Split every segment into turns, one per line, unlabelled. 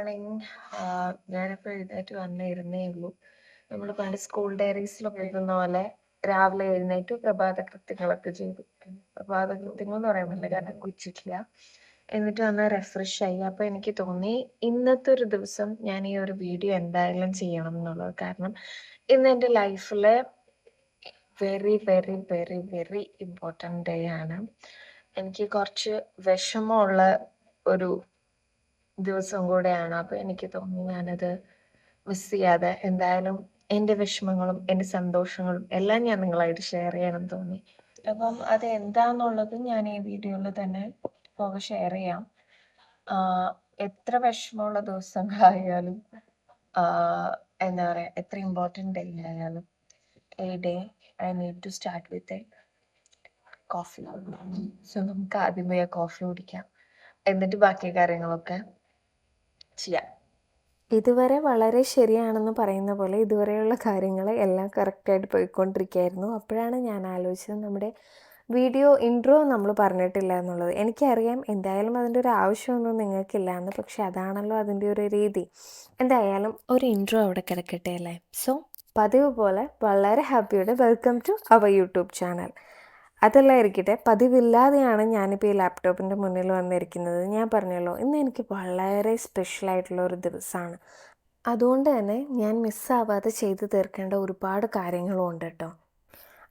Morning. ഞാനിപ്പോൾ എഴുന്നേറ്റ് വന്നിരുന്നേ ഉള്ളൂ. നമ്മൾ പണ്ട് സ്കൂൾ ഡയറീസിലൊക്കെ എഴുതുന്ന പോലെ രാവിലെ എഴുന്നേറ്റ് പ്രഭാത കൃത്യങ്ങളൊക്കെ ചെയ്തു. പ്രഭാത കൃത്യങ്ങൾ എന്ന് പറയാൻ പറ്റില്ല, കാരണം കുളിച്ചിട്ടില്ല. എന്നിട്ട് വന്ന് റിഫ്രഷ് ആയി. അപ്പോൾ എനിക്ക് തോന്നി ഇന്നത്തെ ഒരു ദിവസം ഞാൻ ഈ ഒരു വീഡിയോ എന്തായാലും ചെയ്യണം എന്നുള്ളത്. കാരണം ഇന്ന് എൻ്റെ ലൈഫിലെ very very very very important day ആണ്. എനിക്ക് കുറച്ച് വിഷമമുള്ള ഒരു ദിവസം കൂടെയാണ്. അപ്പോൾ എനിക്ക് തോന്നി ഞാനത് മിസ് ചെയ്യാതെ എന്തായാലും എൻ്റെ വിഷമങ്ങളും എൻ്റെ സന്തോഷങ്ങളും എല്ലാം ഞാൻ നിങ്ങളായിട്ട് ഷെയർ ചെയ്യണം തോന്നി. അപ്പം അത് എന്താന്നുള്ളത് ഞാൻ ഈ വീഡിയോയിൽ തന്നെ ഷെയർ ചെയ്യാം. എത്ര വിഷമമുള്ള ദിവസങ്ങളായാലും എന്താ പറയുക, എത്ര ഇമ്പോർട്ടൻ്റ് ഡേ ആയാലും a day I need to start with a coffee. So നമുക്ക് ആദ്യമേ കോഫി കുടിക്കാം, എന്നിട്ട് ബാക്കി കാര്യങ്ങളൊക്കെ ചെയ്യാം.
ഇതുവരെ വളരെ ശരിയാണെന്ന് പറയുന്ന പോലെ ഇതുവരെയുള്ള കാര്യങ്ങൾ എല്ലാം കറക്റ്റായിട്ട് പോയിക്കൊണ്ടിരിക്കുകയായിരുന്നു. അപ്പോഴാണ് ഞാൻ ആലോചിച്ചത് നമ്മുടെ വീഡിയോ ഇൻട്രോ നമ്മൾ പറഞ്ഞിട്ടില്ല എന്നുള്ളത്. എനിക്കറിയാം എന്തായാലും അതിൻ്റെ ഒരു ആവശ്യമൊന്നും നിങ്ങൾക്കില്ല എന്ന്, പക്ഷെ അതാണല്ലോ അതിൻ്റെ ഒരു രീതി. എന്തായാലും ഒരു ഇൻട്രോ അവിടെ കിടക്കട്ടെ അല്ലേ. സോ പതിവ് പോലെ വളരെ ഹാപ്പിയോടെ welcome to our YouTube channel. അതെല്ലാം ഇരിക്കട്ടെ, പതിവില്ലാതെയാണ് ഞാനിപ്പോൾ ഈ ലാപ്ടോപ്പിൻ്റെ മുന്നിൽ വന്നിരിക്കുന്നത്. ഞാൻ പറഞ്ഞല്ലോ, ഇന്ന് എനിക്ക് വളരെ സ്പെഷ്യലായിട്ടുള്ള ഒരു ദിവസമാണ്. അതുകൊണ്ട് തന്നെ ഞാൻ മിസ്സാവാതെ ചെയ്തു തീർക്കേണ്ട ഒരുപാട് കാര്യങ്ങളും ഉണ്ട് കേട്ടോ.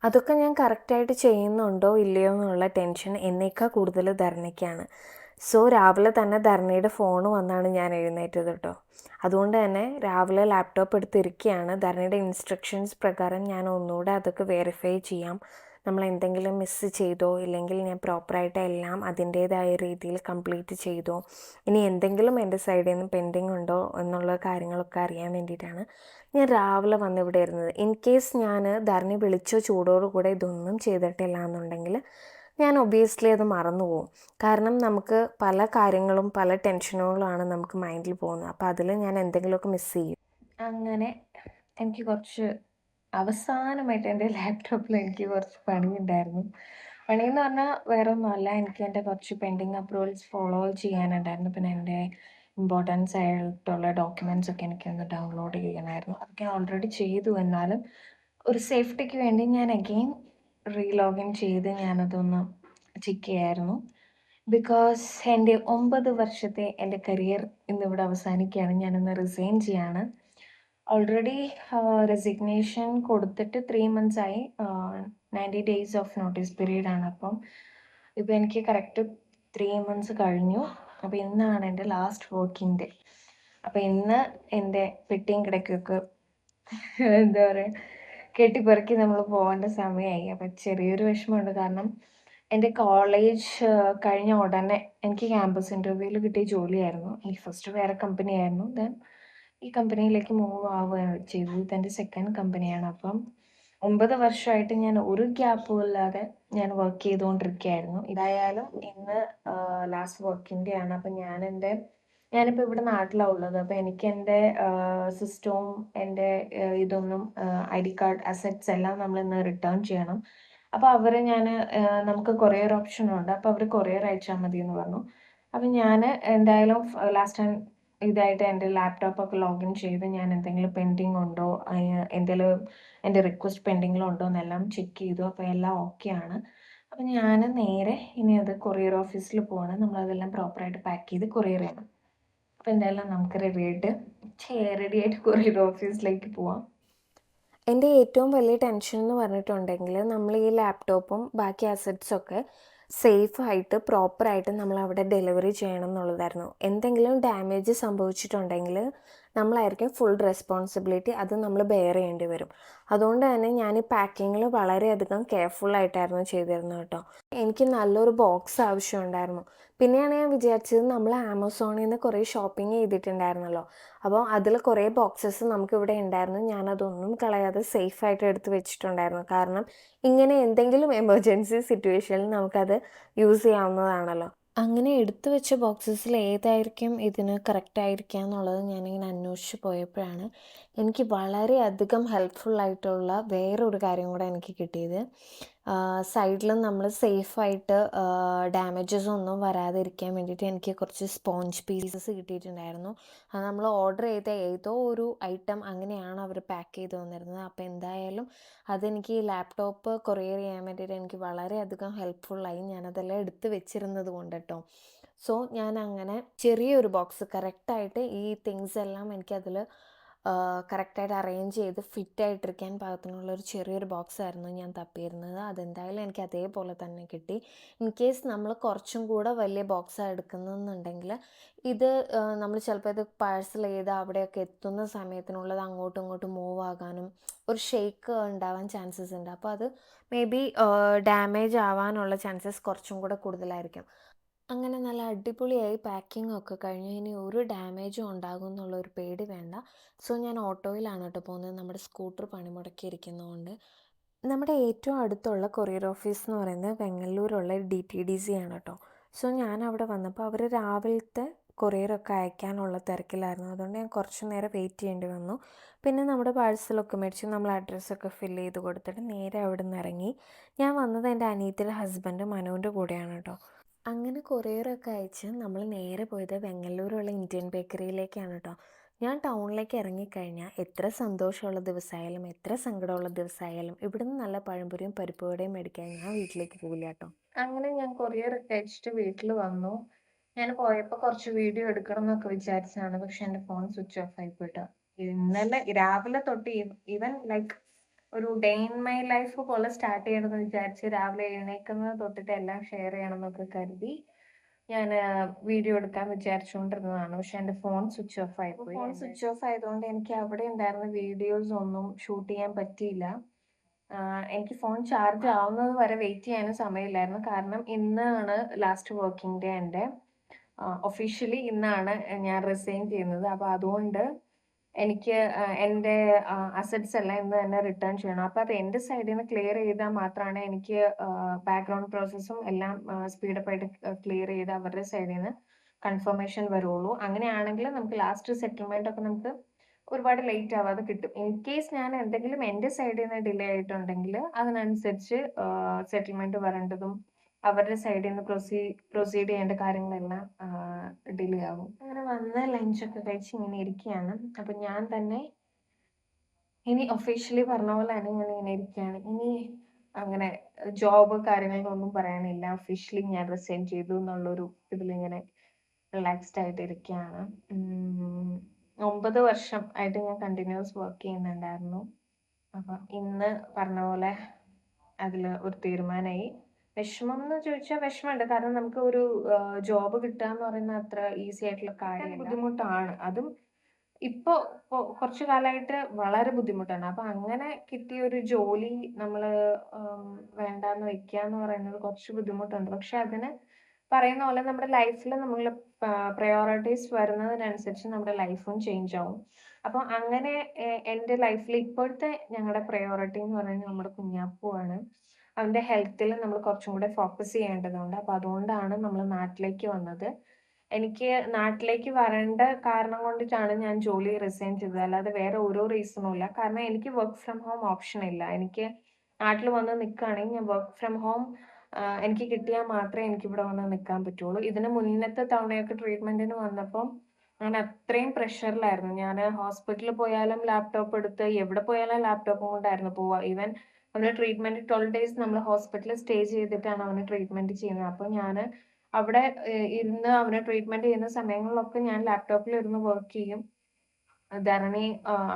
അതൊക്കെ ഞാൻ കറക്റ്റായിട്ട് ചെയ്യുന്നുണ്ടോ ഇല്ലയോ എന്നുള്ള ടെൻഷൻ എന്നേക്കാൾ കൂടുതൽ ധരണയ്ക്കാണ്. സോ രാവിലെ തന്നെ ധരണയുടെ ഫോൺ വന്നാണ് ഞാൻ എഴുന്നേറ്റത് കേട്ടോ. അതുകൊണ്ട് തന്നെ രാവിലെ ലാപ്ടോപ്പ് എടുത്തിരിക്കുകയാണ്. ധരണയുടെ ഇൻസ്ട്രക്ഷൻസ് പ്രകാരം ഞാൻ ഒന്നുകൂടെ അതൊക്കെ വെരിഫൈ ചെയ്യാം. നമ്മൾ എന്തെങ്കിലും മിസ്സ് ചെയ്തോ ഇല്ലെങ്കിൽ ഞാൻ പ്രോപ്പറായിട്ട് എല്ലാം അതിൻ്റേതായ രീതിയിൽ കംപ്ലീറ്റ് ചെയ്തോ, ഇനി എന്തെങ്കിലും എൻ്റെ സൈഡിൽ നിന്ന് പെൻഡിങ് ഉണ്ടോ എന്നുള്ള കാര്യങ്ങളൊക്കെ അറിയാൻ വേണ്ടിയിട്ടാണ് ഞാൻ രാവിലെ വന്ന് ഇവിടെ ഇരുന്നത്. ഇൻ കേസ് ഞാൻ ധരണി വിളിച്ചോ ചൂടോടുകൂടെ ഇതൊന്നും ചെയ്തിട്ടില്ല എന്നുണ്ടെങ്കിൽ ഞാൻ ഒബിയസ്ലി അത് മറന്നു പോകും. കാരണം നമുക്ക് പല കാര്യങ്ങളും പല ടെൻഷനുകളാണ് നമുക്ക് മൈൻഡിൽ പോകുന്നത്. അപ്പോൾ അതിൽ ഞാൻ എന്തെങ്കിലുമൊക്കെ മിസ് ചെയ്യും.
അങ്ങനെ എനിക്ക് കുറച്ച് അവസാനമായിട്ട് എൻ്റെ ലാപ്ടോപ്പിൽ എനിക്ക് കുറച്ച് പണിയുണ്ടായിരുന്നു. പണിയെന്ന് പറഞ്ഞാൽ വേറെ ഒന്നുമല്ല, എനിക്ക് എൻ്റെ കുറച്ച് പെൻഡിങ് അപ്രൂവൽസ് ഫോളോ ചെയ്യാനുണ്ടായിരുന്നു. പിന്നെ എൻ്റെ ഇമ്പോർട്ടൻസ് ആയിട്ടുള്ള ഡോക്യുമെൻറ്റ്സ് ഒക്കെ എനിക്കൊന്ന് ഡൗൺലോഡ് ചെയ്യണമായിരുന്നു. അതൊക്കെ ഓൾറെഡി ചെയ്തു. എന്നാലും ഒരു സേഫ്റ്റിക്ക് വേണ്ടി ഞാൻ അഗെയിൻ റീലോഗിൻ ചെയ്ത് ഞാനതൊന്ന് ചെക്ക് ചെയ്യായിരുന്നു. ബിക്കോസ് എൻ്റെ 9 വർഷത്തെ എൻ്റെ കരിയർ ഇന്നിവിടെ അവസാനിക്കുകയാണ്. ഞാനൊന്ന് റിസൈൻ ചെയ്യാണ്. ഓൾറെഡി റെസിഗ്നേഷൻ കൊടുത്തിട്ട് 3 months ആയി. 90 days ഓഫ് നോട്ടീസ് പീരീഡാണ്. അപ്പം ഇപ്പോൾ എനിക്ക് കറക്റ്റ് 3 months കഴിഞ്ഞു. അപ്പോൾ ഇന്നാണ് എൻ്റെ ലാസ്റ്റ് വർക്കിംഗ് ഡേ. അപ്പോൾ ഇന്ന് എൻ്റെ പെട്ടിയും കിടക്കൊക്കെ എന്താ പറയുക, കെട്ടിപ്പെറുക്കി നമ്മൾ പോകേണ്ട സമയമായി. അപ്പം ചെറിയൊരു വിഷമമുണ്ട്. കാരണം എൻ്റെ കോളേജ് കഴിഞ്ഞ ഉടനെ എനിക്ക് ക്യാമ്പസ് ഇൻ്റർവ്യൂവിൽ കിട്ടിയ ജോലിയായിരുന്നു. എനിക്ക് ഫസ്റ്റ് വേറെ കമ്പനിയായിരുന്നു. ദെൻ ഈ കമ്പനിയിലേക്ക് മൂവ് ആവുകയാണ് ചെയ്തത്. ഇതെൻ്റെ സെക്കൻഡ് കമ്പനിയാണ്. അപ്പം 9 വർഷമായിട്ട് ഞാൻ ഒരു ഗ്യാപ്പും ഇല്ലാതെ ഞാൻ വർക്ക് ചെയ്തുകൊണ്ടിരിക്കുകയായിരുന്നു. ഇതായാലും ഇന്ന് ലാസ്റ്റ് വർക്കിംഗ് ഡേ ആണ്. അപ്പം ഞാനിപ്പോൾ ഇവിടെ നാട്ടിലാണ് ഉള്ളത്. അപ്പോൾ എനിക്ക് എൻ്റെ സിസ്റ്റവും എൻ്റെ ഇതൊന്നും ID കാർഡ് അസറ്റ്സ് എല്ലാം നമ്മളിന്ന് റിട്ടേൺ ചെയ്യണം. അപ്പോൾ നമുക്ക് കൊറിയർ ഓപ്ഷനുണ്ട്. അപ്പോൾ അവർ കൊറിയർ അയച്ചാൽ മതി എന്ന് പറഞ്ഞു. അപ്പം ഞാൻ എന്തായാലും ലാസ്റ്റ് ടൈം ഇതായിട്ട് എൻ്റെ ലാപ്ടോപ്പൊക്കെ ലോഗിൻ ചെയ്ത് ഞാൻ എന്തെങ്കിലും പെൻഡിങ് ഉണ്ടോ, എന്തെങ്കിലും എൻ്റെ റിക്വസ്റ്റ് പെൻഡിങ്ങിലുണ്ടോ എന്നെല്ലാം ചെക്ക് ചെയ്തു. അപ്പോൾ എല്ലാം ഓക്കെയാണ്. അപ്പം ഞാൻ നേരെ ഇനി അത് കൊറിയർ ഓഫീസിൽ പോവാണ്. നമ്മളതെല്ലാം പ്രോപ്പറായിട്ട് പാക്ക് ചെയ്ത് കൊറിയർ ചെയ്യണം. അപ്പോൾ എന്തായാലും നമുക്ക് റെഡിയായിട്ട് കൊറിയർ ഓഫീസിലേക്ക് പോവാം.
എൻ്റെ ഏറ്റവും വലിയ ടെൻഷൻ എന്ന് പറഞ്ഞിട്ടുണ്ടെങ്കിൽ നമ്മൾ ഈ ലാപ്ടോപ്പും ബാക്കി അസറ്റ്സൊക്കെ സേഫായിട്ട് പ്രോപ്പറായിട്ട് നമ്മൾ അവിടെ ഡെലിവറി ചെയ്യണം എന്നുള്ളതായിരുന്നു. എന്തെങ്കിലും ഡാമേജ് സംഭവിച്ചിട്ടുണ്ടെങ്കിൽ നമ്മളായിരിക്കും ഫുൾ റെസ്പോൺസിബിലിറ്റി, അത് നമ്മൾ ബെയർ ചെയ്യേണ്ടി വരും. അതുകൊണ്ട് തന്നെ ഞാൻ ഈ പാക്കിങ്ങിൽ വളരെയധികം കെയർഫുള്ളായിട്ടായിരുന്നു ചെയ്തിരുന്നത് കേട്ടോ. എനിക്ക് നല്ലൊരു ബോക്സ് ആവശ്യമുണ്ടായിരുന്നു. പിന്നെയാണ് ഞാൻ വിചാരിച്ചത്, നമ്മൾ ആമസോണിൽ നിന്ന് കുറേ ഷോപ്പിംഗ് ചെയ്തിട്ടുണ്ടായിരുന്നല്ലോ, അപ്പോൾ അതിൽ കുറേ ബോക്സസ് നമുക്കിവിടെ ഉണ്ടായിരുന്നു. ഞാനതൊന്നും കളയാതെ സേഫായിട്ട് എടുത്ത് വെച്ചിട്ടുണ്ടായിരുന്നു. കാരണം ഇങ്ങനെ എന്തെങ്കിലും എമർജൻസി സിറ്റുവേഷനിൽ നമുക്കത് യൂസ് ചെയ്യാവുന്നതാണല്ലോ. അങ്ങനെ എടുത്തു വെച്ച ബോക്സസിൽ ഏതായിരിക്കും ഇതിന് കറക്റ്റായിരിക്കുക എന്നുള്ളത് ഞാനിങ്ങനെ അന്വേഷിച്ച് പോയപ്പോഴാണ് എനിക്ക് വളരെയധികം ഹെൽപ്ഫുള്ളായിട്ടുള്ള വേറൊരു കാര്യം കൂടെ എനിക്ക് കിട്ടിയത്, സൈഡിൽ നമ്മൾ സേഫായിട്ട് ഡാമേജസ് ഒന്നും വരാതിരിക്കാൻ വേണ്ടിയിട്ട് എനിക്ക് കുറച്ച് സ്പോഞ്ച് പീസസ് കിട്ടിയിട്ടുണ്ടായിരുന്നു. അത് നമ്മൾ ഓർഡർ ചെയ്ത ഏതോ ഒരു ഐറ്റം അങ്ങനെയാണ് അവർ പാക്ക് ചെയ്ത് തന്നിരുന്നത്. അപ്പോൾ എന്തായാലും അതെനിക്ക് ഈ ലാപ്ടോപ്പ് കൊറിയർ ചെയ്യാൻ വേണ്ടിയിട്ട് എനിക്ക് വളരെയധികം ഹെൽപ്ഫുള്ളായി. ഞാനതെല്ലാം എടുത്ത് വെച്ചിരുന്നത് കൊണ്ട് കേട്ടോ. സോ ഞാൻ അങ്ങനെ ചെറിയൊരു ബോക്സ് കറക്റ്റായിട്ട് ഈ തിങ്സ് എല്ലാം എനിക്കതിൽ കറക്റ്റായിട്ട് അറേഞ്ച് ചെയ്ത് ഫിറ്റായിട്ടിരിക്കാൻ പാകത്തിനുള്ളൊരു ചെറിയൊരു ബോക്സായിരുന്നു ഞാൻ തപ്പിയിരുന്നത്. അതെന്തായാലും എനിക്ക് അതേപോലെ തന്നെ കിട്ടി. ഇൻ കേസ് നമ്മൾ കുറച്ചും കൂടെ വലിയ ബോക്സാണ് എടുക്കുന്നതെന്നുണ്ടെങ്കിൽ ഇത് നമ്മൾ ചിലപ്പോൾ ഇത് പാഴ്സൽ ചെയ്ത് അവിടെയൊക്കെ എത്തുന്ന സമയത്തിനുള്ളത് അങ്ങോട്ടും ഇങ്ങോട്ടും മൂവ് ആകാനും ഒരു ഷേക്ക് ഉണ്ടാവാൻ ചാൻസസ് ഉണ്ട്. അപ്പോൾ അത് മേ ബി ഡാമേജ് ആവാനുള്ള ചാൻസസ് കുറച്ചും കൂടെ കൂടുതലായിരിക്കും. അങ്ങനെ നല്ല അടിപൊളിയായി പാക്കിംഗ് ഒക്കെ കഴിഞ്ഞു. ഇനി ഒരു ഡാമേജും ഉണ്ടാകും എന്നുള്ളൊരു പേടി വേണ്ട. സോ ഞാൻ ഓട്ടോയിലാണ് കേട്ടോ പോകുന്നത്. നമ്മുടെ സ്കൂട്ടർ പണിമുടക്കിയിരിക്കുന്നതുകൊണ്ട്. നമ്മുടെ ഏറ്റവും അടുത്തുള്ള കൊറിയർ ഓഫീസ് എന്ന് പറയുന്നത് വെങ്ങല്ലൂരുള്ള DTDC ആണ് കേട്ടോ. സോ ഞാൻ അവിടെ വന്നപ്പോൾ അവർ രാവിലത്തെ കൊറിയറൊക്കെ അയക്കാനുള്ള തിരക്കിലായിരുന്നു. അതുകൊണ്ട് ഞാൻ കുറച്ച് നേരം വെയിറ്റ് ചെയ്യേണ്ടി വന്നു. പിന്നെ നമ്മുടെ പാഴ്സലൊക്കെ മേടിച്ച് നമ്മൾ അഡ്രസ്സൊക്കെ ഫില്ല് ചെയ്ത് കൊടുത്തിട്ട് നേരെ അവിടെ നിന്ന് ഇറങ്ങി. ഞാൻ വന്നത് എൻ്റെ അനിയത്തിയുടെ ഹസ്ബൻഡ് മനുവിൻ്റെ കൂടെയാണ് കേട്ടോ. അങ്ങനെ കൊറിയറൊക്കെ അയച്ച് നമ്മൾ നേരെ പോയത് വെങ്ങല്ലൂരുള്ള ഇന്ത്യൻ ബേക്കറിയിലേക്കാണ് കേട്ടോ. ഞാൻ ടൗണിലേക്ക് ഇറങ്ങിക്കഴിഞ്ഞാൽ എത്ര സന്തോഷമുള്ള ദിവസമായാലും എത്ര സങ്കടമുള്ള ദിവസമായാലും ഇവിടുന്ന് നല്ല പഴംപൊരിയും പരിപ്പുവടയും മേടിക്കാൻ ഞാൻ വീട്ടിലേക്ക് പോകില്ല കേട്ടോ.
അങ്ങനെ ഞാൻ കൊറിയർ ഒക്കെ അയച്ചിട്ട് വീട്ടിൽ വന്നു. ഞാൻ പോയപ്പോൾ കുറച്ച് വീഡിയോ എടുക്കണം എന്നൊക്കെ വിചാരിച്ചതാണ്. പക്ഷെ എൻ്റെ ഫോൺ സ്വിച്ച് ഓഫ് ആയി പോയിട്ടോ. ഇന്നലെ രാവിലെ തൊട്ട് ഈവൻ ലൈക്ക് ഒരു ഡേ ഇൻ മൈ ലൈഫ് പോലെ സ്റ്റാർട്ട് ചെയ്യണമെന്ന് വിചാരിച്ച് രാവിലെ എഴുന്നേക്കുന്നത് തൊട്ടിട്ട് എല്ലാം ഷെയർ ചെയ്യണം എന്നൊക്കെ കരുതി ഞാൻ വീഡിയോ എടുക്കാൻ വിചാരിച്ചുകൊണ്ടിരുന്നതാണ്. പക്ഷെ എൻ്റെ ഫോൺ സ്വിച്ച് ഓഫ് ആയി പോയി. ഫോൺ സ്വിച്ച് ഓഫ് ആയതുകൊണ്ട് എനിക്ക് അവിടെ ഉണ്ടായിരുന്ന വീഡിയോസ് ഒന്നും ഷൂട്ട് ചെയ്യാൻ പറ്റിയില്ല. എനിക്ക് ഫോൺ ചാർജ് ആവുന്നത് വരെ വെയിറ്റ് ചെയ്യാനും സമയമില്ലായിരുന്നു. കാരണം ഇന്നാണ് ലാസ്റ്റ് വർക്കിംഗ് ഡേ എൻ്റെ. ഒഫീഷ്യലി ഇന്നാണ് ഞാൻ റിസൈൻ ചെയ്യുന്നത്. അപ്പോൾ അതുകൊണ്ട് എനിക്ക് എൻ്റെ അസറ്റ്സ് എല്ലാം ഇന്ന് തന്നെ റിട്ടേൺ ചെയ്യണം. അപ്പോൾ അത് എൻ്റെ സൈഡിൽ നിന്ന് ക്ലിയർ ചെയ്താൽ മാത്രമാണ് എനിക്ക് ബാക്ക്ഗ്രൗണ്ട് പ്രോസസ്സും എല്ലാം സ്പീഡപ്പ് ആയിട്ട് ക്ലിയർ ചെയ്ത് അവരുടെ സൈഡിൽ നിന്ന് കൺഫർമേഷൻ വരുള്ളൂ. അങ്ങനെയാണെങ്കിൽ നമുക്ക് ലാസ്റ്റ് സെറ്റിൽമെന്റ് ഒക്കെ നമുക്ക് ഒരുപാട് ലേറ്റ് ആവാതെ കിട്ടും. ഇൻ കേസ് ഞാൻ എന്തെങ്കിലും എൻ്റെ സൈഡിൽ നിന്ന് ഡിലേ ആയിട്ടുണ്ടെങ്കിൽ അതിനനുസരിച്ച് സെറ്റിൽമെന്റ് വരേണ്ടതും അവരുടെ സൈഡിൽ നിന്ന് പ്രൊസീഡ് ചെയ്യേണ്ട കാര്യങ്ങളെല്ലാം ഡിലേ ആവും. അങ്ങനെ വന്ന് ലഞ്ചൊക്കെ കഴിച്ച് ഇങ്ങനെ ഇരിക്കുകയാണ്. അപ്പം ഞാൻ തന്നെ ഇനി ഒഫീഷ്യലി പറഞ്ഞ പോലെ തന്നെ ഞാൻ ഇങ്ങനെ ഇരിക്കുകയാണ്. ഇനി അങ്ങനെ ജോബ് കാര്യങ്ങളൊന്നും പറയാനില്ല. ഒഫീഷ്യലി ഞാൻ റിസൈൻ ചെയ്തു എന്നുള്ളൊരു ഇതിലിങ്ങനെ റിലാക്സ്ഡ് ആയിട്ട് ഇരിക്കുകയാണ്. 9 വർഷം ആയിട്ട് ഞാൻ കണ്ടിന്യൂസ് വർക്ക് ചെയ്യുന്നുണ്ടായിരുന്നു. അപ്പം ഇന്ന് പറഞ്ഞ പോലെ അതിൽ ഒരു തീരുമാനമായി. വിഷമം എന്ന് ചോദിച്ചാൽ വിഷമമുണ്ട്. കാരണം നമുക്ക് ഒരു ജോബ് കിട്ടുക എന്ന് പറയുന്നത് അത്ര ഈസി ആയിട്ടുള്ള കാര്യമല്ല. ബുദ്ധിമുട്ടാണ്. അതും ഇപ്പോൾ കുറച്ച് കാലമായിട്ട് വളരെ ബുദ്ധിമുട്ടാണ്. അപ്പം അങ്ങനെ കിട്ടിയ ഒരു ജോലി നമ്മൾ വേണ്ടാന്ന് വെക്കുക എന്ന് പറയുന്നത് കുറച്ച് ബുദ്ധിമുട്ടുണ്ട്. പക്ഷെ അതിന് പറയുന്ന പോലെ നമ്മുടെ ലൈഫിൽ നമ്മൾ പ്രയോറിറ്റീസ് വരുന്നതിനനുസരിച്ച് നമ്മുടെ ലൈഫും ചേഞ്ച് ആവും. അപ്പം അങ്ങനെ എൻ്റെ ലൈഫിൽ ഇപ്പോഴത്തെ ഞങ്ങളുടെ പ്രയോറിറ്റി എന്ന് പറയുന്നത് നമ്മുടെ കുഞ്ഞാപ്പുവാണ്. അവൻ്റെ ഹെൽത്തിൽ നമ്മൾ കുറച്ചും കൂടെ ഫോക്കസ് ചെയ്യേണ്ടതുണ്ട്. അപ്പം അതുകൊണ്ടാണ് നമ്മൾ നാട്ടിലേക്ക് വന്നത്. എനിക്ക് നാട്ടിലേക്ക് വരേണ്ട കാരണം കൊണ്ടിട്ടാണ് ഞാൻ ജോലി റിസൈൻ ചെയ്തത്. അല്ലാതെ വേറെ ഒരു റീസണും ഇല്ല. കാരണം എനിക്ക് വർക്ക് ഫ്രം ഹോം ഓപ്ഷൻ ഇല്ല. എനിക്ക് നാട്ടിൽ വന്ന് നിൽക്കുകയാണെങ്കിൽ ഞാൻ വർക്ക് ഫ്രം ഹോം എനിക്ക് കിട്ടിയാൽ മാത്രമേ എനിക്കിവിടെ വന്ന് നിൽക്കാൻ പറ്റുള്ളൂ. ഇതിന് മുന്നത്തെ തവണയൊക്കെ ട്രീറ്റ്മെന്റിന് വന്നപ്പം ഞാൻ അത്രയും പ്രഷറിലായിരുന്നു. ഞാൻ ഹോസ്പിറ്റലിൽ പോയാലും ലാപ്ടോപ്പ് എടുത്ത് എവിടെ പോയാലും ലാപ്ടോപ്പും കൊണ്ടായിരുന്നു പോവുക. ഈവൻ അവന് ട്രീറ്റ്മെന്റ് 12 days നമ്മൾ ഹോസ്പിറ്റലിൽ സ്റ്റേ ചെയ്തിട്ടാണ് അവന് ട്രീറ്റ്മെന്റ് ചെയ്യുന്നത്. അപ്പോൾ ഞാൻ അവിടെ ഇരുന്ന് അവന് ട്രീറ്റ്മെന്റ് ചെയ്യുന്ന സമയങ്ങളിലൊക്കെ ഞാൻ ലാപ്ടോപ്പിൽ ഇരുന്ന് വർക്ക് ചെയ്യും. ധരണി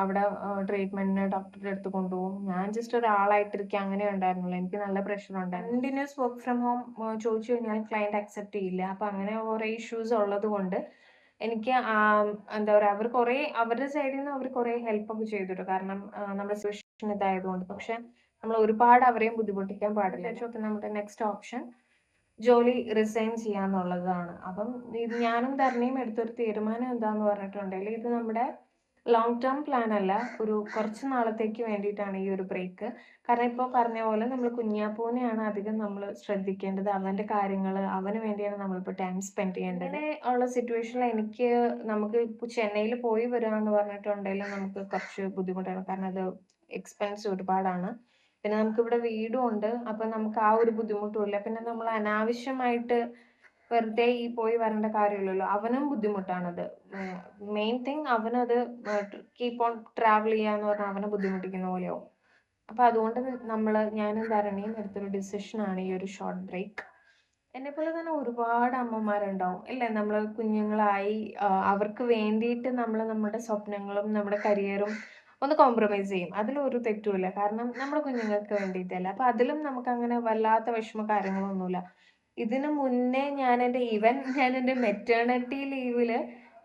അവിടെ ട്രീറ്റ്മെന്റിന് ഡോക്ടറുടെ അടുത്ത് കൊണ്ടുപോകും. ഞാൻ ജസ്റ്റ് ഒരാളായിട്ടിരിക്കുക അങ്ങനെ ഉണ്ടായിരുന്നുള്ളൂ. എനിക്ക് നല്ല പ്രഷർ ഉണ്ടായിരുന്നു. കണ്ടിന്യൂസ് വർക്ക് ഫ്രം ഹോം ചോദിച്ചു കഴിഞ്ഞാൽ ക്ലയന്റ് അക്സെപ്റ്റ് ചെയ്യില്ല. അപ്പൊ അങ്ങനെ കുറെ ഇഷ്യൂസ് ഉള്ളത് കൊണ്ട് എനിക്ക് എന്താ പറയാ, അവർ കുറെ അവരുടെ സൈഡിൽ നിന്ന് അവർ കുറെ ഹെൽപ്പ് ഒക്കെ ചെയ്തിട്ടു. കാരണം നമ്മുടെ സിറ്റുവേഷൻ ഇതായതുകൊണ്ട്. പക്ഷെ നമ്മൾ ഒരുപാട് അവരെയും ബുദ്ധിമുട്ടിക്കാൻ പാടില്ല. നമ്മുടെ നെക്സ്റ്റ് ഓപ്ഷൻ ജോലി റിസൈൻ ചെയ്യാന്നുള്ളതാണ്. അപ്പം ഇത് ഞാനും ധരണിയും എടുത്തൊരു തീരുമാനം എന്താന്ന് പറഞ്ഞിട്ടുണ്ടെങ്കിൽ ഇത് നമ്മുടെ ലോങ് ടേം പ്ലാൻ അല്ല. ഒരു കുറച്ച് നാളത്തേക്ക് വേണ്ടിയിട്ടാണ് ഈ ഒരു ബ്രേക്ക്. കാരണം ഇപ്പോൾ പറഞ്ഞ പോലെ നമ്മൾ കുഞ്ഞാപ്പൂവിനെയാണ് അധികം നമ്മൾ ശ്രദ്ധിക്കേണ്ടത്. അവൻ്റെ കാര്യങ്ങൾ അവന് വേണ്ടിയാണ് നമ്മളിപ്പോൾ ടൈം സ്പെൻഡ് ചെയ്യേണ്ടത്. അങ്ങനെ ഉള്ള സിറ്റുവേഷനിൽ നമുക്ക് ഇപ്പോൾ ചെന്നൈയിൽ പോയി വരിക എന്ന് പറഞ്ഞിട്ടുണ്ടെങ്കിൽ നമുക്ക് കുറച്ച് ബുദ്ധിമുട്ടാണ്. കാരണം അത് എക്സ്പെൻസ് ഒരുപാടാണ്. പിന്നെ നമുക്കിവിടെ വീടും ഉണ്ട്. അപ്പം നമുക്ക് ആ ഒരു ബുദ്ധിമുട്ടും ഇല്ല. പിന്നെ നമ്മൾ അനാവശ്യമായിട്ട് വെറുതെ ഈ പോയി വരേണ്ട കാര്യമില്ലല്ലോ. അവനും ബുദ്ധിമുട്ടാണത്. മെയിൻ തിങ് അവനത് കീപ്പ് ഓൺ ട്രാവൽ ചെയ്യാന്ന് പറഞ്ഞാൽ അവനെ ബുദ്ധിമുട്ടിക്കുന്ന പോലെയാവും. അപ്പൊ അതുകൊണ്ട് ഞാനും ധരണിയും എടുത്തൊരു ഡിസിഷനാണ് ഈ ഒരു ഷോർട്ട് ബ്രേക്ക്. എന്നെപ്പോലെ തന്നെ ഒരുപാട് അമ്മമാരുണ്ടാവും അല്ലേ? നമ്മൾ കുഞ്ഞുങ്ങളായി അവർക്ക് വേണ്ടിയിട്ട് നമ്മൾ നമ്മുടെ സ്വപ്നങ്ങളും നമ്മുടെ കരിയറും ഒന്ന് കോംപ്രമൈസ് ചെയ്യും. അതിലൊരു തെറ്റുമില്ല. കാരണം നമ്മുടെ കുഞ്ഞുങ്ങൾക്ക് വേണ്ടിയിട്ടല്ലേ. അപ്പൊ അതിലും നമുക്കങ്ങനെ വല്ലാത്ത വിഷമോ കാര്യങ്ങളൊന്നുമില്ല. ഇതിനു മുന്നേ ഞാൻ എൻ്റെ മെറ്റേണിറ്റി ലീവില്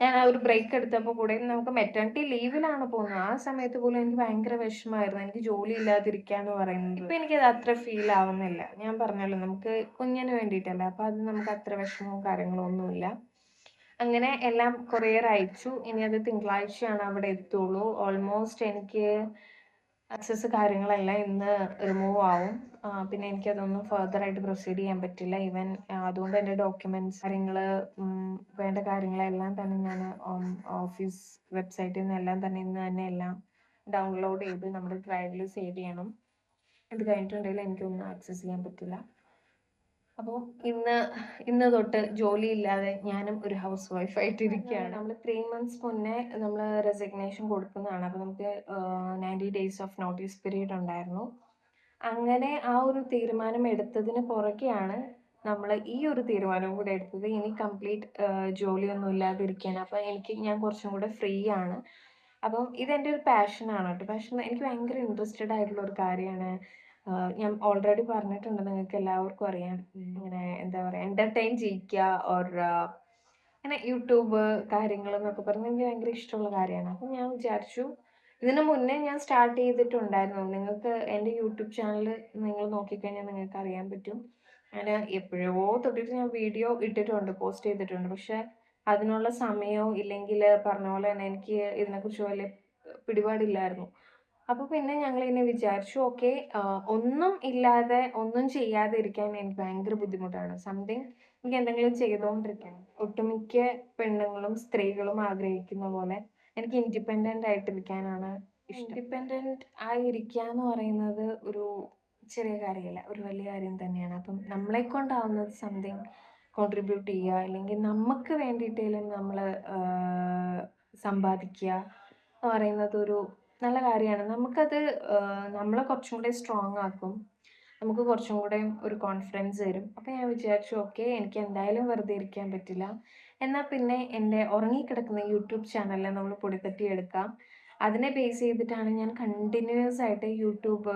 ഞാൻ ആ ഒരു ബ്രേക്ക് എടുത്തപ്പോൾ കൂടെ നമുക്ക് മെറ്റേണിറ്റി ലീവിലാണ് പോകുന്നത്. ആ സമയത്ത് പോലും എനിക്ക് ഭയങ്കര വിഷമമായിരുന്നു. എനിക്ക് ജോലി ഇല്ലാതിരിക്കുക എന്ന് പറയുന്നത്. ഇപ്പൊ എനിക്കത് അത്ര ഫീൽ ആവുന്നില്ല. ഞാൻ പറഞ്ഞല്ലോ നമുക്ക് കുഞ്ഞിന് വേണ്ടിയിട്ടല്ലേ. അപ്പൊ അത് നമുക്ക് അത്ര വിഷമവും കാര്യങ്ങളും ഒന്നുമില്ല. അങ്ങനെ എല്ലാം കൊറിയർ അയച്ചു. ഇനി അത് തിങ്കളാഴ്ചയാണ് അവിടെ എത്തുള്ളൂ. ഓൾമോസ്റ്റ് എനിക്ക് ആക്സസ് കാര്യങ്ങളെല്ലാം ഇന്ന് റിമൂവ് ആവും. പിന്നെ എനിക്കതൊന്നും ഫർദർ ആയിട്ട് പ്രൊസീഡ് ചെയ്യാൻ പറ്റില്ല. ഈവൻ അതുകൊണ്ട് എൻ്റെ ഡോക്യുമെന്റ്സ് വേണ്ട കാര്യങ്ങളെല്ലാം തന്നെ ഞാൻ ഓഫീസ് വെബ്സൈറ്റിൽ നിന്ന് എല്ലാം തന്നെ ഇന്ന് തന്നെ എല്ലാം ഡൗൺലോഡ് ചെയ്ത് നമ്മുടെ ഡ്രൈവിൽ സേവ് ചെയ്യണം. ഇത് കഴിഞ്ഞിട്ടുണ്ടെങ്കിൽ എനിക്കൊന്നും ആക്സസ് ചെയ്യാൻ പറ്റില്ല. അപ്പോൾ ഇന്ന് തൊട്ട് ജോലിയില്ലാതെ ഞാനും ഒരു ഹൗസ് വൈഫായിട്ട് ഇരിക്കുകയാണ്. നമ്മൾ 3 months മുന്നേ നമ്മൾ റെസിഗ്നേഷൻ കൊടുക്കുന്നതാണ്. അപ്പോൾ നമുക്ക് 90 days ഓഫ് നോട്ടീസ് പീരീഡ് ഉണ്ടായിരുന്നു. അങ്ങനെ ആ ഒരു തീരുമാനം എടുത്തതിന് പുറകെയാണ് നമ്മൾ ഈ ഒരു തീരുമാനം കൂടെ എടുത്തത്. ഇനി കംപ്ലീറ്റ് ജോലിയൊന്നും ഇല്ലാതിരിക്കാൻ. അപ്പം ഞാൻ കുറച്ചും കൂടെ ഫ്രീ ആണ്. അപ്പം ഇതെൻ്റെ ഒരു പാഷനാണ് കേട്ടോ. എനിക്ക് ഭയങ്കര ഇൻട്രസ്റ്റഡ് ആയിട്ടുള്ള ഒരു കാര്യമാണ്. ഞാൻ ഓൾറെഡി പറഞ്ഞിട്ടുണ്ട്, നിങ്ങൾക്ക് എല്ലാവർക്കും അറിയാം. ഇങ്ങനെ എന്താ പറയുക, എൻ്റർടൈൻ ചെയ്യിക്കുക ഇങ്ങനെ യൂട്യൂബ് കാര്യങ്ങൾ എന്നൊക്കെ പറഞ്ഞ് എനിക്ക് ഭയങ്കര ഇഷ്ടമുള്ള കാര്യമാണ്. അപ്പം ഞാൻ വിചാരിച്ചു, ഇതിനു മുന്നേ ഞാൻ സ്റ്റാർട്ട് ചെയ്തിട്ടുണ്ടായിരുന്നു. നിങ്ങൾക്ക് എൻ്റെ യൂട്യൂബ് ചാനൽ നിങ്ങൾ നോക്കിക്കഴിഞ്ഞാൽ നിങ്ങൾക്ക് അറിയാൻ പറ്റും. ഞാൻ എപ്പോഴോ തൊട്ടിട്ട് ഞാൻ വീഡിയോ ഇട്ടിട്ടുണ്ട്, പോസ്റ്റ് ചെയ്തിട്ടുണ്ട്. പക്ഷെ അതിനുള്ള സമയമോ ഇല്ലെങ്കിൽ പറഞ്ഞ പോലെ തന്നെ എനിക്ക് ഇതിനെക്കുറിച്ച് വലിയ പിടിപാടില്ലായിരുന്നു. അപ്പോൾ പിന്നെ ഞങ്ങളിങ്ങനെ വിചാരിച്ചു, ഓക്കെ, ഒന്നും ഇല്ലാതെ ഒന്നും ചെയ്യാതെ ഇരിക്കാൻ എനിക്ക് ഭയങ്കര ബുദ്ധിമുട്ടാണ്. എനിക്ക് എന്തെങ്കിലും ചെയ്തുകൊണ്ടിരിക്കണം. ഒട്ടുമിക്ക പെണ്ണുങ്ങളും സ്ത്രീകളും ആഗ്രഹിക്കുന്ന പോലെ എനിക്ക് ഇൻഡിപെൻഡൻ്റ് ആയിട്ടിരിക്കാനാണ് ഇഷ്ടം. ഇൻഡിപെൻഡൻ്റ് ആയിരിക്കുക എന്ന് പറയുന്നത് ഒരു ചെറിയ കാര്യമല്ല, ഒരു വലിയ കാര്യം തന്നെയാണ്. അപ്പം നമ്മളെ കൊണ്ടാവുന്നത് കോൺട്രിബ്യൂട്ട് ചെയ്യുക, അല്ലെങ്കിൽ നമുക്ക് വേണ്ടിയിട്ടേലും നമ്മൾ സമ്പാദിക്കുക എന്ന് പറയുന്നത് ഒരു നല്ല കാര്യമാണ്. നമുക്കത് നമ്മളെ കുറച്ചും കൂടെ സ്ട്രോങ് ആക്കും. നമുക്ക് കുറച്ചും കൂടെ ഒരു കോൺഫിഡൻസ് തരും. അപ്പോൾ ഞാൻ വിചാരിച്ചു, ഓക്കെ, എനിക്ക് എന്തായാലും വെറുതെ ഇരിക്കാൻ പറ്റില്ല. എന്നാൽ പിന്നെ എൻ്റെ ഉറങ്ങിക്കിടക്കുന്ന യൂട്യൂബ് ചാനലിനെ നമ്മൾ പൊടിതട്ടിയെടുക്കാം. അതിനെ ബേസ് ചെയ്തിട്ടാണ് ഞാൻ കണ്ടിന്യൂസ് ആയിട്ട് യൂട്യൂബ്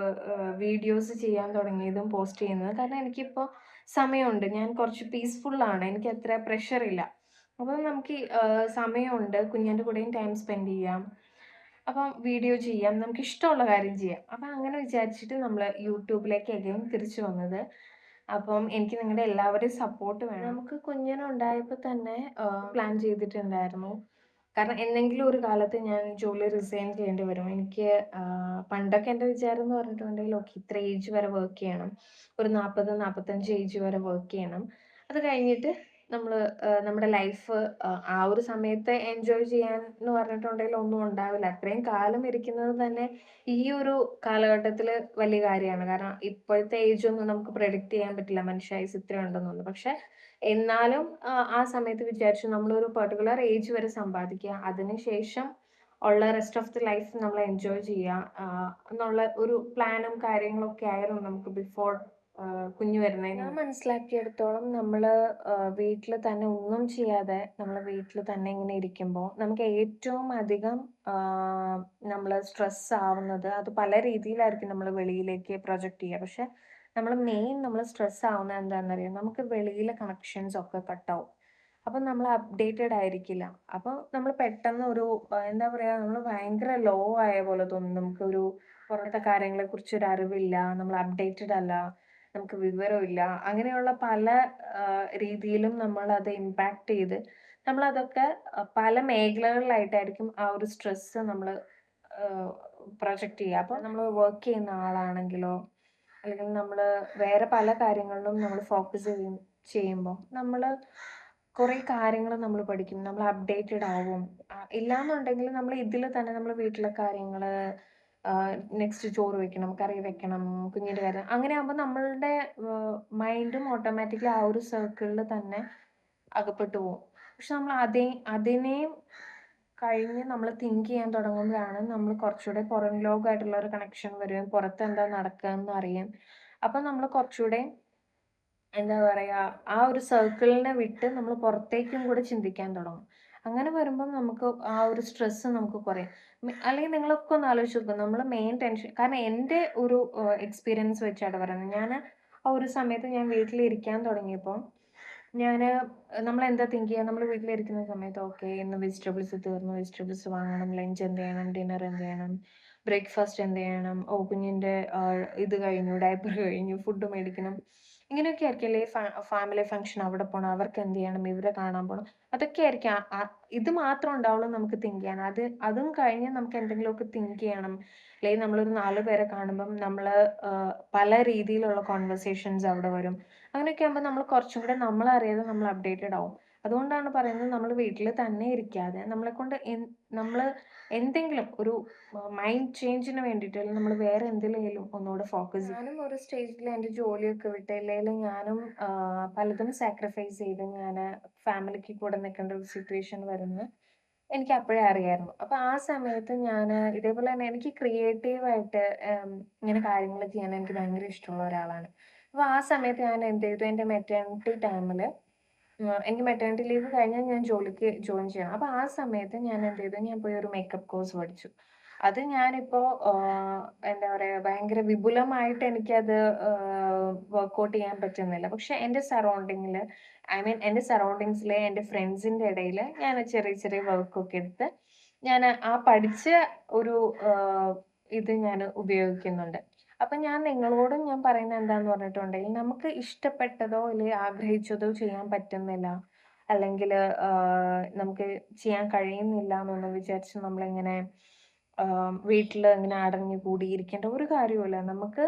വീഡിയോസ് ചെയ്യാൻ തുടങ്ങിയതും പോസ്റ്റ് ചെയ്യുന്നതും. കാരണം എനിക്കിപ്പോൾ സമയമുണ്ട്. ഞാൻ കുറച്ച് പീസ്ഫുള്ളാണ്. എനിക്ക് അത്ര പ്രഷറില്ല. അപ്പം നമുക്ക് സമയമുണ്ട്. കുഞ്ഞിൻ്റെ കൂടെയും ടൈം സ്പെൻഡ് ചെയ്യാം. അപ്പം വീഡിയോ ചെയ്യാം. നമുക്ക് ഇഷ്ടമുള്ള കാര്യം ചെയ്യാം. അപ്പം അങ്ങനെ വിചാരിച്ചിട്ട് നമ്മൾ യൂട്യൂബിലേക്ക് അഗൈൻ തിരിച്ചു വന്നത്. അപ്പം എനിക്ക് നിങ്ങളുടെ എല്ലാവരുടെയും സപ്പോർട്ട് വേണം. നമുക്ക് കുഞ്ഞിനുണ്ടായപ്പോൾ തന്നെ പ്ലാൻ ചെയ്തിട്ടുണ്ടായിരുന്നു. കാരണം എന്നെങ്കിലും ഒരു കാലത്ത് ഞാൻ ജോലി റിസൈൻ ചെയ്യേണ്ടി വരും. എനിക്ക് പണ്ടൊക്കെ എൻ്റെ വിചാരം എന്ന് പറഞ്ഞിട്ടുണ്ടെങ്കിൽ, ഓക്കെ, ഇത്ര ഏജ് വരെ വർക്ക് ചെയ്യണം. ഒരു 40, 45 ഏജ് വരെ വർക്ക് ചെയ്യണം. അത് കഴിഞ്ഞിട്ട് നമ്മൾ നമ്മുടെ ലൈഫ് ആ ഒരു സമയത്ത് എൻജോയ് ചെയ്യാൻ എന്ന് പറഞ്ഞിട്ടുണ്ടെങ്കിൽ ഒന്നും ഉണ്ടാവില്ല. അത്രയും കാലം ഇരിക്കുന്നത് തന്നെ ഈ ഒരു കാലഘട്ടത്തിൽ വലിയ കാര്യമാണ്. കാരണം ഇപ്പോഴത്തെ ഏജ് ഒന്നും നമുക്ക് പ്രെഡിക്റ്റ് ചെയ്യാൻ പറ്റില്ല, മനുഷ്യായുസ് ഇത്രയുണ്ടെന്നൊന്നും. പക്ഷെ എന്നാലും ആ സമയത്ത് വിചാരിച്ചു നമ്മളൊരു പെർട്ടിക്കുലർ ഏജ് വരെ സമ്പാദിക്കുക, അതിനുശേഷം ഉള്ള റെസ്റ്റ് ഓഫ് ദി ലൈഫ് നമ്മൾ എൻജോയ് ചെയ്യുക എന്നുള്ള ഒരു പ്ലാനും കാര്യങ്ങളൊക്കെ ആയിരുന്നു നമുക്ക് ബിഫോർ കുഞ്ഞു വരുന്നതിന്. ഞാൻ മനസ്സിലാക്കിയെടുത്തോളം നമ്മൾ വീട്ടിൽ തന്നെ ഒന്നും ചെയ്യാതെ നമ്മൾ വീട്ടിൽ തന്നെ ഇങ്ങനെ ഇരിക്കുമ്പോൾ നമുക്ക് ഏറ്റവും അധികം നമ്മൾ സ്ട്രെസ് ആവുന്നത്, അത് പല രീതിയിലായിരിക്കും നമ്മൾ വെളിയിലേക്ക് പ്രൊജക്റ്റ് ചെയ്യുക. പക്ഷെ നമ്മൾ സ്ട്രെസ് ആവുന്നത് എന്താണെന്നറിയാം, നമുക്ക് വെളിയിലെ കണക്ഷൻസ് ഒക്കെ കട്ടാവും. അപ്പം നമ്മൾ അപ്ഡേറ്റഡ് ആയിരിക്കില്ല. അപ്പോൾ നമ്മൾ പെട്ടെന്ന് എന്താ പറയുക, നമ്മൾ ഭയങ്കര ലോ ആയ പോലെ തോന്നും. നമുക്കൊരു പുറത്തെ കാര്യങ്ങളെക്കുറിച്ച് ഒരു അറിവില്ല, നമ്മൾ അപ്ഡേറ്റഡ് അല്ല, നമുക്ക് വിവരമില്ല. അങ്ങനെയുള്ള പല രീതിയിലും നമ്മൾ അത് ഇമ്പാക്ട് ചെയ്ത് നമ്മളതൊക്കെ പല മേഖലകളിലായിട്ടായിരിക്കും ആ ഒരു സ്ട്രെസ്സ് നമ്മള് പ്രൊജക്റ്റ് ചെയ്യുക. അപ്പൊ നമ്മള് വർക്ക് ചെയ്യുന്ന ആളാണെങ്കിലോ, അല്ലെങ്കിൽ നമ്മള് വേറെ പല കാര്യങ്ങളിലും നമ്മള് ചെയ്യുമ്പോ നമ്മള് കുറേ കാര്യങ്ങള് നമ്മള് പഠിക്കും. നമ്മള് അപ്ഡേറ്റഡ് ആവും. ഇല്ലാന്നുണ്ടെങ്കില് നമ്മള് ഇതില് തന്നെ നമ്മള് വീട്ടിലെ കാര്യങ്ങള് നെക്സ്റ്റ് ചോറ് വെക്കണം, കറി വെക്കണം, കുഞ്ഞിന്റെ കാര്യം അങ്ങനെയാകുമ്പോ നമ്മളുടെ മൈൻഡും ഓട്ടോമാറ്റിക്കലി ആ ഒരു സർക്കിളില് തന്നെ അകപ്പെട്ടു പോവും. പക്ഷെ നമ്മൾ അതിനെയും കഴിഞ്ഞ് നമ്മള് തിങ്ക് ചെയ്യാൻ തുടങ്ങുമ്പോഴാണ് നമ്മള് കുറച്ചുകൂടെ പുറം ലോകമായിട്ടുള്ള ഒരു കണക്ഷൻ വരും. പുറത്തെന്താ നടക്കാന്ന് അറിയാം. അപ്പൊ നമ്മള് കുറച്ചുകൂടെ എന്താ പറയാ, ആ ഒരു സർക്കിളിനെ വിട്ട് നമ്മൾ പുറത്തേക്കും കൂടെ ചിന്തിക്കാൻ തുടങ്ങും. അങ്ങനെ വരുമ്പം നമുക്ക് ആ ഒരു സ്ട്രെസ്സ് നമുക്ക് കുറയും. അല്ലെങ്കിൽ നിങ്ങളൊക്കെ ഒന്ന് ആലോചിച്ച് നോക്ക്. നമ്മള് മെയിൻ ടെൻഷൻ കാരണം എന്റെ ഒരു എക്സ്പീരിയൻസ് വെച്ചാണ് പറയുന്നത്. ഞാന് ആ ഒരു സമയത്ത് ഞാൻ വീട്ടിലിരിക്കാൻ തുടങ്ങിയപ്പോൾ ഞാന് നമ്മളെന്താ തിങ്ക് ചെയ്യാ, നമ്മള് വീട്ടിലിരിക്കുന്ന സമയത്ത് ഓക്കെ ഇന്ന് വെജിറ്റബിൾസ് തീർന്നു, വെജിറ്റബിൾസ് വാങ്ങണം, ലഞ്ച് എന്ത് ചെയ്യണം, ഡിന്നർ എന്ത് ചെയ്യണം, ബ്രേക്ക്ഫാസ്റ്റ് എന്ത് ചെയ്യണം, കുഞ്ഞിന്റെ ഇത് കഴിഞ്ഞു, ഡയപ്പർ കഴിഞ്ഞു, ഫുഡ് മേടിക്കണം. ഇങ്ങനെയൊക്കെ ആയിരിക്കല്ലേ ഫാമിലി ഫംഗ്ഷൻ അവിടെ പോണം, അവർക്ക് എന്ത് ചെയ്യണം, ഇവരെ കാണാൻ പോണം. അതൊക്കെ ആയിരിക്കും ഇത് മാത്രം ഉണ്ടാവുള്ളൂ നമുക്ക് തിങ്ക് ചെയ്യാൻ. അതും കഴിഞ്ഞ് നമുക്ക് എന്തെങ്കിലുമൊക്കെ തിങ്ക് ചെയ്യണം. അല്ലെങ്കിൽ നമ്മളൊരു 4 പേരെ കാണുമ്പം നമ്മള് പല രീതിയിലുള്ള കോൺവെർസേഷൻസ് അവിടെ വരും. അങ്ങനെയൊക്കെ ആകുമ്പോൾ നമ്മൾ കുറച്ചും കൂടെ നമ്മളറിയാതെ നമ്മൾ അപ്ഡേറ്റഡ് ആവും. അതുകൊണ്ടാണ് പറയുന്നത് നമ്മൾ വീട്ടിൽ തന്നെ ഇരിക്കാതെ നമ്മളെക്കൊണ്ട് നമ്മള് എന്തെങ്കിലും ഒരു മൈൻഡ് ചേഞ്ചിന് വേണ്ടിയിട്ട് അല്ലെങ്കിൽ നമ്മൾ വേറെ എന്തിലെങ്കിലും ഒന്നുകൂടെ ഫോക്കസ് ചെയ്യും. ഞാനും ഒരു സ്റ്റേജിൽ എൻ്റെ ജോലിയൊക്കെ വിട്ട് അല്ലെങ്കിൽ ഞാനും പലതും സാക്രിഫൈസ് ചെയ്ത് ഞാൻ ഫാമിലിക്ക് കൂടെ നിൽക്കേണ്ട ഒരു സിറ്റുവേഷൻ വരുന്നത് എനിക്ക് അപ്പോഴേ അറിയായിരുന്നു. അപ്പൊ ആ സമയത്ത് ഞാൻ ഇതേപോലെ തന്നെ എനിക്ക് ക്രിയേറ്റീവായിട്ട് ഇങ്ങനെ കാര്യങ്ങൾ ചെയ്യാൻ എനിക്ക് ഭയങ്കര ഇഷ്ടമുള്ള ഒരാളാണ്. അപ്പൊ ആ സമയത്ത് ഞാൻ എന്ത് ചെയ്തു, എൻ്റെ മെറ്റേണിറ്റി ടൈമില് എനിക്ക് മെറ്റേണിറ്റി ലീവ് കഴിഞ്ഞാൽ ഞാൻ ജോലിക്ക് ജോയിൻ ചെയ്യണം. അപ്പൊ ആ സമയത്ത് ഞാൻ എന്ത് ചെയ്തു, ഞാൻ പോയി ഒരു മേക്കപ്പ് കോഴ്സ് പഠിച്ചു. അത് ഞാനിപ്പോ എന്താ പറയാ, ഭയങ്കര വിപുലമായിട്ട് എനിക്കത് വർക്ക്ഔട്ട് ചെയ്യാൻ പറ്റുന്നില്ല. പക്ഷെ എൻ്റെ സറൗണ്ടിങ്ങില് എൻ്റെ സറൗണ്ടിങ്സിലെ എൻ്റെ ഫ്രണ്ട്സിന്റെ ഇടയില് ഞാൻ ചെറിയ ചെറിയ വർക്കൊക്കെ എടുത്ത് ഞാൻ ആ പഠിച്ച ഒരു ഇത് ഞാൻ ഉപയോഗിക്കുന്നുണ്ട്. അപ്പൊ ഞാൻ നിങ്ങളോടും ഞാൻ പറയുന്നത് എന്താന്ന് പറഞ്ഞിട്ടുണ്ടെങ്കിൽ നമുക്ക് ഇഷ്ടപ്പെട്ടതോ അല്ലെങ്കിൽ ആഗ്രഹിച്ചതോ ചെയ്യാൻ പറ്റുന്നില്ല, അല്ലെങ്കിൽ നമുക്ക് ചെയ്യാൻ കഴിയുന്നില്ല എന്നൊന്നും വിചാരിച്ച് നമ്മളിങ്ങനെ വീട്ടിൽ ഇങ്ങനെ അടഞ്ഞു കൂടിയിരിക്കേണ്ട ഒരു കാര്യവുമില്ല. നമുക്ക്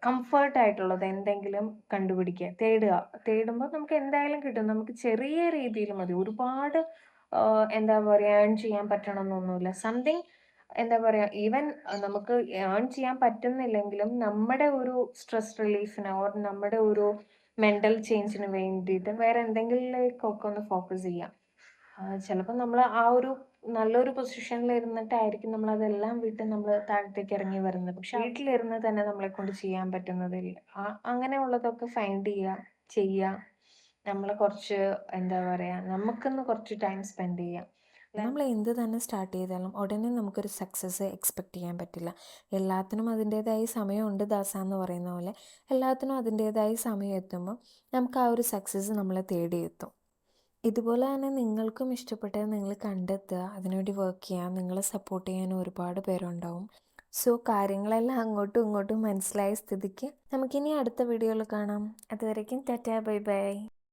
കംഫർട്ട് ആയിട്ടുള്ളത് എന്തെങ്കിലും കണ്ടുപിടിക്കുക, തേടുക. തേടുമ്പോൾ നമുക്ക് എന്തായാലും കിട്ടും. നമുക്ക് ചെറിയ രീതിയിൽ മതി. ഒരുപാട് എന്താ പറയാ, ഏൺ ചെയ്യാൻ പറ്റണമെന്നൊന്നുമില്ല. സംതിങ് എന്താ പറയാ, ഈവൻ നമുക്ക് ഏൺ ചെയ്യാൻ പറ്റുന്നില്ലെങ്കിലും നമ്മുടെ ഒരു സ്ട്രെസ് റിലീഫിന് ഓർ നമ്മുടെ ഒരു മെന്റൽ ചേഞ്ചിന് വേണ്ടിയിട്ട് വേറെ എന്തെങ്കിലിലേക്കൊക്കെ ഒന്ന് ഫോക്കസ് ചെയ്യാം. ചിലപ്പോൾ നമ്മൾ ആ ഒരു നല്ലൊരു പൊസിഷനിൽ ഇരുന്നിട്ടായിരിക്കും നമ്മൾ അതെല്ലാം വിട്ട് നമ്മൾ താഴത്തേക്ക് ഇറങ്ങി വരുന്നത്. പക്ഷെ വീട്ടിലിരുന്ന് തന്നെ നമ്മളെ കൊണ്ട് ചെയ്യാൻ പറ്റുന്നതിൽ അങ്ങനെയുള്ളതൊക്കെ ഫൈൻഡ് ചെയ്യുക. നമ്മൾ കുറച്ച് എന്താ പറയാ, നമുക്കൊന്ന് കുറച്ച് ടൈം സ്പെൻഡ് ചെയ്യാം.
നമ്മൾ എന്ത് തന്നെ സ്റ്റാർട്ട് ചെയ്താലും ഉടനെ നമുക്കൊരു സക്സസ് എക്സ്പെക്റ്റ് ചെയ്യാൻ പറ്റില്ല. എല്ലാത്തിനും അതിൻ്റേതായ സമയമുണ്ട് ദാസ എന്ന് പറയുന്ന പോലെ എല്ലാത്തിനും അതിൻ്റേതായ സമയം എത്തുമ്പോൾ നമുക്ക് ആ ഒരു സക്സസ് നമ്മളെ തേടിയെത്തും. ഇതുപോലെ തന്നെ നിങ്ങൾക്കും ഇഷ്ടപ്പെട്ടത് നിങ്ങൾ കണ്ടെത്തുക, അതിനുവേണ്ടി വർക്ക് ചെയ്യുക. നിങ്ങളെ സപ്പോർട്ട് ചെയ്യാൻ ഒരുപാട് പേരുണ്ടാവും. സോ കാര്യങ്ങളെല്ലാം അങ്ങോട്ടും ഇങ്ങോട്ടും മനസ്സിലായ സ്ഥിതിക്ക് നമുക്കിനി അടുത്ത വീഡിയോയിൽ കാണാം. അതുവരേക്കും ടാറ്റാ, ബൈ ബൈ.